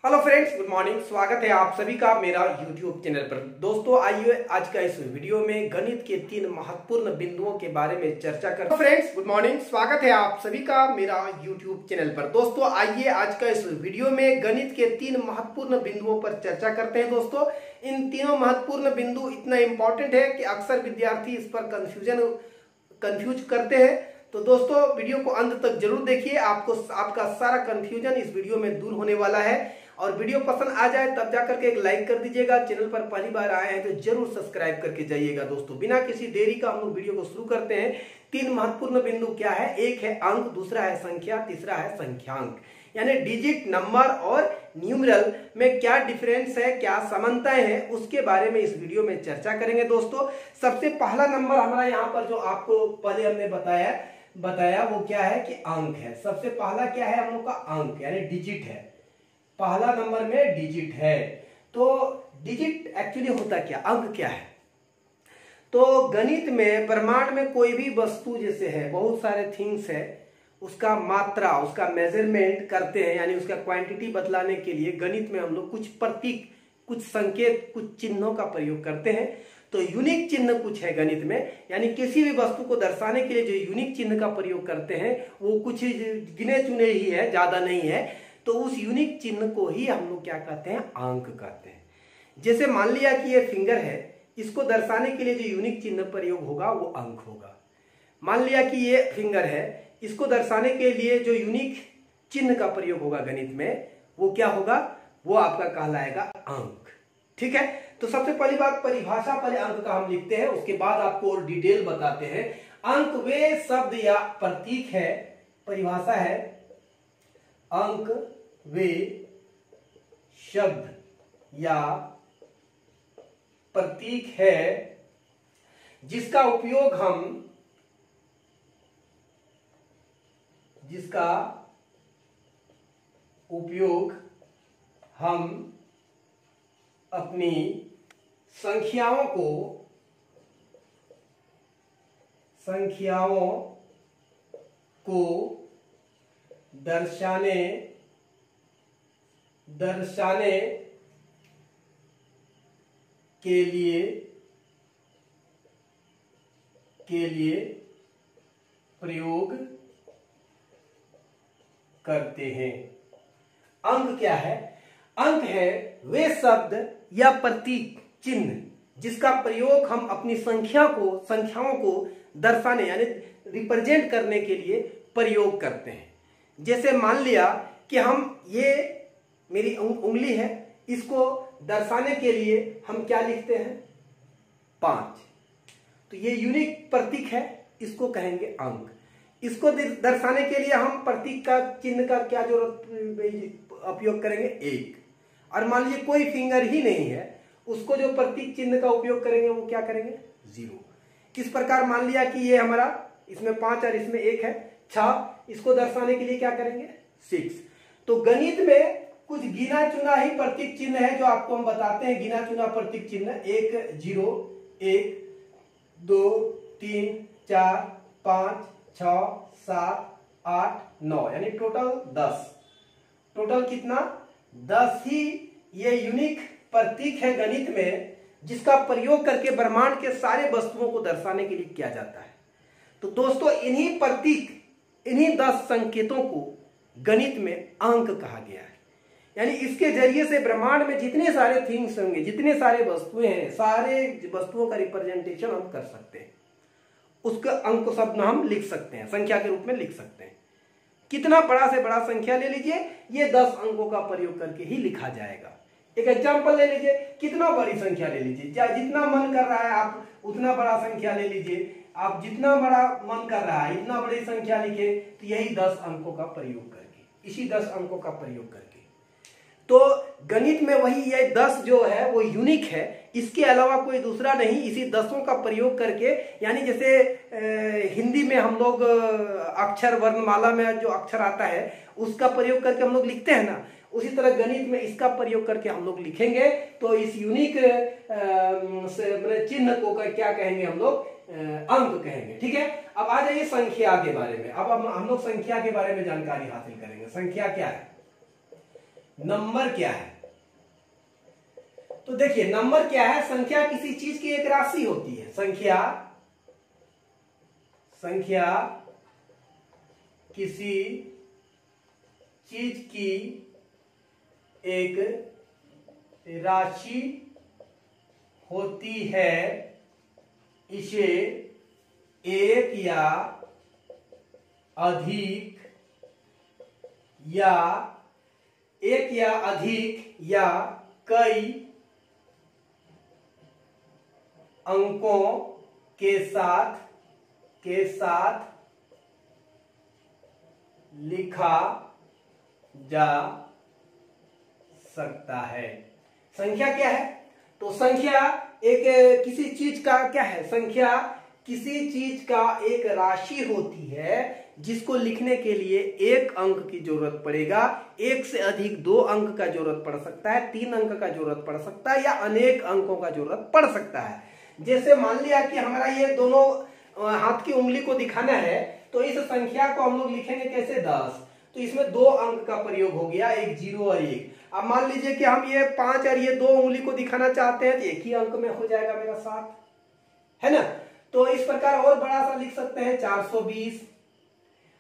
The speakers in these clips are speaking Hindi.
Hello friends, good morning. स्वागत है आप सभी का मेरा यूट्यूब चैनल पर। दोस्तों आइए आज का इस वीडियो में गणित के 3 महत्वपूर्ण बिंदुओं के बारे में चर्चा करते हैं। फ्रेंड्स गुड मॉर्निंग, स्वागत है आप सभी का मेरा यूट्यूब चैनल पर। दोस्तों आइए आज का इस वीडियो में गणित के 3 महत्वपूर्ण बिंदुओं पर चर्चा करते हैं। दोस्तों इन तीनों महत्वपूर्ण बिंदु इतना इंपॉर्टेंट है कि अक्सर विद्यार्थी इस पर कंफ्यूज करते हैं। तो दोस्तों वीडियो को अंत तक जरूर देखिए, आपका सारा कंफ्यूजन इस वीडियो में दूर होने वाला है। और वीडियो पसंद आ जाए तब जाकर के एक लाइक कर दीजिएगा। चैनल पर पहली बार आए हैं तो जरूर सब्सक्राइब करके जाइएगा। दोस्तों बिना किसी देरी का हम लोग वीडियो को शुरू करते हैं। 3 महत्वपूर्ण बिंदु क्या है? एक है अंक, दूसरा है संख्या, तीसरा है संख्यांक। यानी डिजिट, नंबर और न्यूमरल में क्या डिफरेंस है, क्या समानताएं हैं, उसके बारे में इस वीडियो में चर्चा करेंगे। दोस्तों सबसे पहला नंबर हमारा यहाँ पर जो आपको पहले हमने बताया वो क्या है कि अंक है। सबसे पहला क्या है हम लोग का? अंक यानी डिजिट है। पहला नंबर में डिजिट है। तो डिजिट एक्चुअली होता क्या, अंक क्या है? तो गणित में ब्रह्मांड में कोई भी वस्तु जैसे है, बहुत सारे थिंग्स है, उसका मात्रा, उसका मेजरमेंट करते हैं, यानी उसका क्वांटिटी बतलाने के लिए गणित में हम लोग कुछ प्रतीक, कुछ संकेत, कुछ चिन्हों का प्रयोग करते हैं। तो यूनिक चिन्ह कुछ है गणित में, यानी किसी भी वस्तु को दर्शाने के लिए जो यूनिक चिन्ह का प्रयोग करते हैं वो कुछ गिने चुने ही है, ज्यादा नहीं है। तो उस यूनिक चिन्ह को ही हम लोग क्या कहते हैं? अंक कहते हैं। जैसे मान लिया कि ये फिंगर है, इसको दर्शाने के लिए जो यूनिक चिन्ह प्रयोग होगा वो अंक होगा। मान लिया कि ये फिंगर है, इसको दर्शाने के लिए जो यूनिक चिन्ह का प्रयोग होगा गणित में वो क्या होगा? वो आपका कहलाएगा अंक। ठीक है। तो सबसे पहली बात, परिभाषा पहले अंक का हम लिखते हैं, उसके बाद आपको और डिटेल बताते हैं। अंक वे शब्द या प्रतीक है, परिभाषा है, अंक वे शब्द या प्रतीक है जिसका उपयोग हम अपनी संख्याओं को दर्शाने के लिए प्रयोग करते हैं। अंक क्या है? अंक है वे शब्द या प्रतीक चिन्ह जिसका प्रयोग हम अपनी संख्याओं को दर्शाने यानी रिप्रेजेंट करने के लिए प्रयोग करते हैं। जैसे मान लिया कि ये मेरी उंगली है, इसको दर्शाने के लिए हम क्या लिखते हैं? 5। तो ये यूनिक प्रतीक है, इसको कहेंगे अंक। इसको दर्शाने के लिए हम प्रतीक का चिन्ह का क्या जरूरत उपयोग करेंगे? 1। और मान लीजिए कोई फिंगर ही नहीं है, उसको जो प्रतीक चिन्ह का उपयोग करेंगे वो क्या करेंगे? 0। इस प्रकार मान लिया कि ये हमारा, इसमें 5 और इसमें 1 है, 6। इसको दर्शाने के लिए क्या करेंगे? 6। तो गणित में कुछ गिना चुना ही प्रतीक चिन्ह है जो आपको हम बताते हैं। गिना चुना प्रतीक चिन्ह 1, 0, 1, 2, 3, 4, 5, 6, 7, 8, 9 यानी टोटल 10। टोटल कितना? 10 ही ये यूनिक प्रतीक है गणित में जिसका प्रयोग करके ब्रह्मांड के सारे वस्तुओं को दर्शाने के लिए किया जाता है। तो दोस्तों इन्हीं प्रतीक, इन्हीं 10 संकेतों को गणित में अंक कहा गया है। यानी इसके जरिए से ब्रह्मांड में जितने सारे थिंग्स होंगे, जितने सारे वस्तुएं हैं, सारे वस्तुओं का रिप्रेजेंटेशन हम कर सकते हैं। उसका अंक शब्द हम लिख सकते हैं, संख्या के रूप में लिख सकते हैं। कितना बड़ा से बड़ा संख्या ले लीजिए, ये 10 अंकों का प्रयोग करके ही लिखा जाएगा। एक एग्जांपल ले लीजिए, कितना बड़ी संख्या ले लीजिए, चाहे जितना मन कर रहा है आप उतना बड़ा संख्या ले लीजिए। आप जितना बड़ा मन कर रहा है इतना बड़ी संख्या लिखे, तो यही 10 अंकों का प्रयोग करके, इसी 10 अंकों का प्रयोग करके। तो गणित में वही ये 10 जो है वो यूनिक है, इसके अलावा कोई दूसरा नहीं। इसी 10 का प्रयोग करके, यानी जैसे हिंदी में हम लोग अक्षर वर्णमाला में जो अक्षर आता है उसका प्रयोग करके हम लोग लिखते हैं ना, उसी तरह गणित में इसका प्रयोग करके हम लोग लिखेंगे। तो इस यूनिक चिन्ह को क्या कहेंगे हम लोग? अंक कहेंगे। ठीक है। अब आ जाइए संख्या के बारे में। अब हम लोग संख्या के बारे में जानकारी हासिल करेंगे। संख्या क्या है? नंबर क्या है? तो देखिए नंबर क्या है, संख्या किसी चीज की एक राशि होती है। संख्या किसी चीज की एक राशि होती है, इसे एक या अधिक या कई अंकों के साथ लिखा जा सकता है। संख्या क्या है? तो संख्या एक किसी चीज का क्या है? संख्या किसी चीज का एक राशि होती है जिसको लिखने के लिए एक अंक की जरूरत पड़ेगा, एक से अधिक 2 अंक का जरूरत पड़ सकता है, 3 अंक का जरूरत पड़ सकता है, या अनेक अंकों का जरूरत पड़ सकता है। जैसे मान लिया कि हमारा ये दोनों हाथ की उंगली को दिखाना है, तो इस संख्या को हम लोग लिखेंगे कैसे? 10। तो इसमें 2 अंक का प्रयोग हो गया, एक 0 और 1। अब मान लीजिए कि हम ये 5 और ये 2 उंगली को दिखाना चाहते हैं, तो एक ही अंक में हो जाएगा मेरा 7, है ना। तो इस प्रकार और बड़ा सा लिख सकते हैं 420।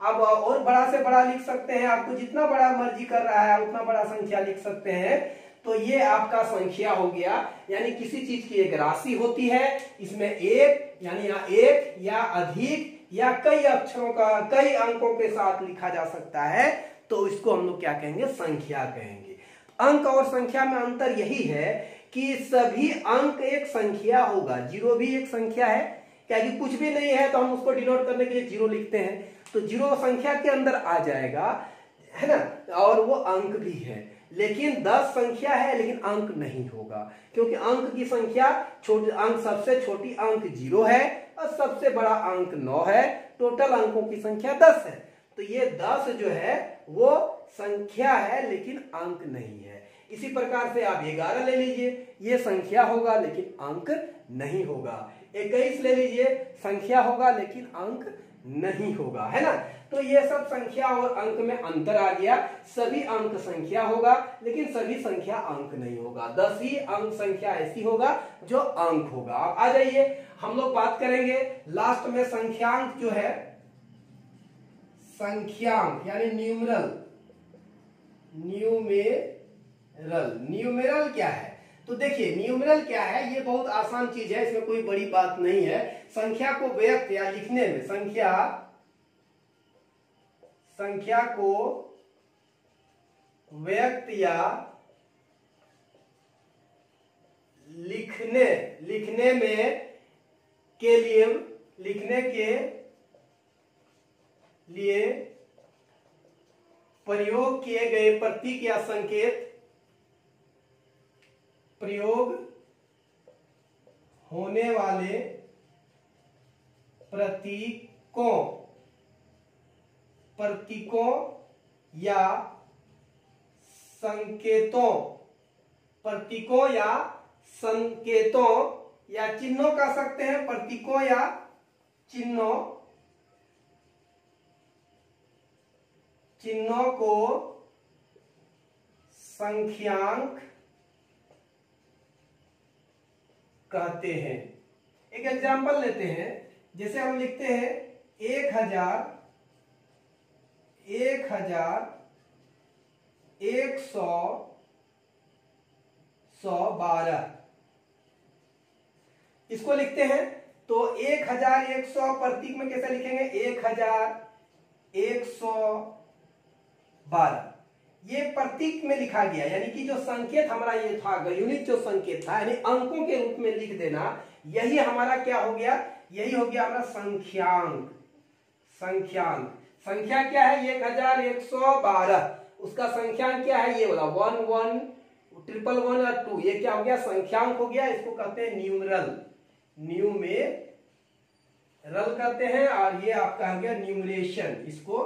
अब और बड़ा से बड़ा लिख सकते हैं, आपको जितना बड़ा मर्जी कर रहा है उतना बड़ा संख्या लिख सकते हैं। तो ये आपका संख्या हो गया, यानी किसी चीज की एक राशि होती है, इसमें एक यानी एक या अधिक या कई अक्षरों का कई अंकों के साथ लिखा जा सकता है, तो इसको हम लोग क्या कहेंगे? संख्या कहेंगे। अंक और संख्या में अंतर यही है कि सभी अंक एक संख्या होगा, 0 भी एक संख्या है, क्या कि कुछ भी नहीं है तो हम उसको डिनोट करने के लिए 0 लिखते हैं, तो 0 संख्या के अंदर आ जाएगा, है ना, और वो अंक भी है। लेकिन 10 संख्या है लेकिन अंक नहीं होगा, क्योंकि अंक की संख्या अंक सबसे छोटी अंक 0 है और सबसे बड़ा अंक 9 है, टोटल अंकों की संख्या 10 है। तो ये 10 जो है वो संख्या है लेकिन अंक नहीं है। इसी प्रकार से आप 11 ले लीजिए, ये संख्या होगा लेकिन अंक नहीं होगा। 21 ले लीजिए, संख्या होगा लेकिन अंक नहीं होगा, है ना। तो ये सब संख्या और अंक में अंतर आ गया। सभी अंक संख्या होगा लेकिन सभी संख्या अंक नहीं होगा। 10 ही अंक संख्या ऐसी होगा जो अंक होगा। अब आ जाइए, हम लोग बात करेंगे लास्ट में संख्यांक जो है, संख्यांक यानी न्यूमेरल क्या है? तो देखिए न्यूमेरल क्या है, ये बहुत आसान चीज है, इसमें कोई बड़ी बात नहीं है। संख्या को व्यक्त या लिखने में, संख्या को व्यक्त या लिखने में के लिए प्रयोग किए गए प्रतीक या संकेत, प्रयोग होने वाले प्रतीकों या संकेतों या चिन्हों कह सकते हैं, प्रतीकों या चिन्हों को संख्यांक कहते हैं। एक एग्जांपल लेते हैं, जैसे हम लिखते हैं 1000 100 इसको लिखते हैं। तो 1100 प्रतीक में कैसे लिखेंगे? 1112 ये प्रतीक में लिखा गया, यानी कि जो संकेत हमारा ये था, यूनिट जो संकेत था, यानी अंकों के रूप में लिख देना, यही हमारा क्या हो गया? यही हो गया हमारा संख्यांक। संख्या क्या है? 1112। उसका संख्यांक क्या है? ये वाला 1 1 1 1 1 और 2, ये क्या हो गया? संख्यांक हो गया। इसको कहते हैं न्यूमेरल कहते हैं, और ये आपका हो गया न्यूमरेशन। इसको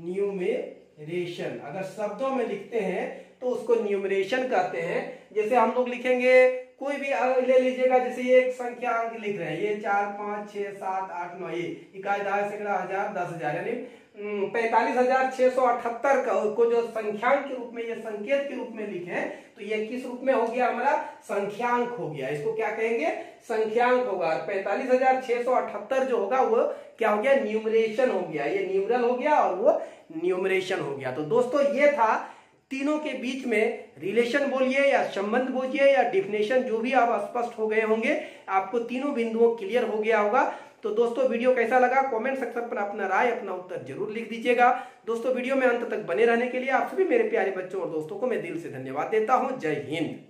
न्यूमरेशन अगर शब्दों में लिखते हैं तो उसको न्यूमरेशन कहते हैं। जैसे हम लोग लिखेंगे, कोई भी ले लीजिएगा, जैसे ये एक संख्या अंक लिख रहे हैं, ये 4 5 6 7 8 9, ये इकाई, दहाई, सैकड़ा, हजार, 10,000, यानी 45,678 को जो संख्यांक के रूप में, ये संकेत के रूप में लिखे, तो ये किस रूप में हो गया हमारा? संख्यांक हो गया। इसको क्या कहेंगे? संख्यांक होगा। 45,678 जो होगा वो क्या हो गया? न्यूमरेशन हो गया। ये न्यूमरल हो गया और वो न्यूमरेशन हो गया। तो दोस्तों ये था तीनों के बीच में रिलेशन बोलिए या संबंध बोलिए या डिफिनेशन, जो भी आप स्पष्ट हो गए होंगे, आपको तीनों बिंदुओं क्लियर हो गया होगा। तो दोस्तों वीडियो कैसा लगा कमेंट सेक्शन पर अपना राय, अपना उत्तर जरूर लिख दीजिएगा। दोस्तों वीडियो में अंत तक बने रहने के लिए आप सभी मेरे प्यारे बच्चों और दोस्तों को मैं दिल से धन्यवाद देता हूं। जय हिंद।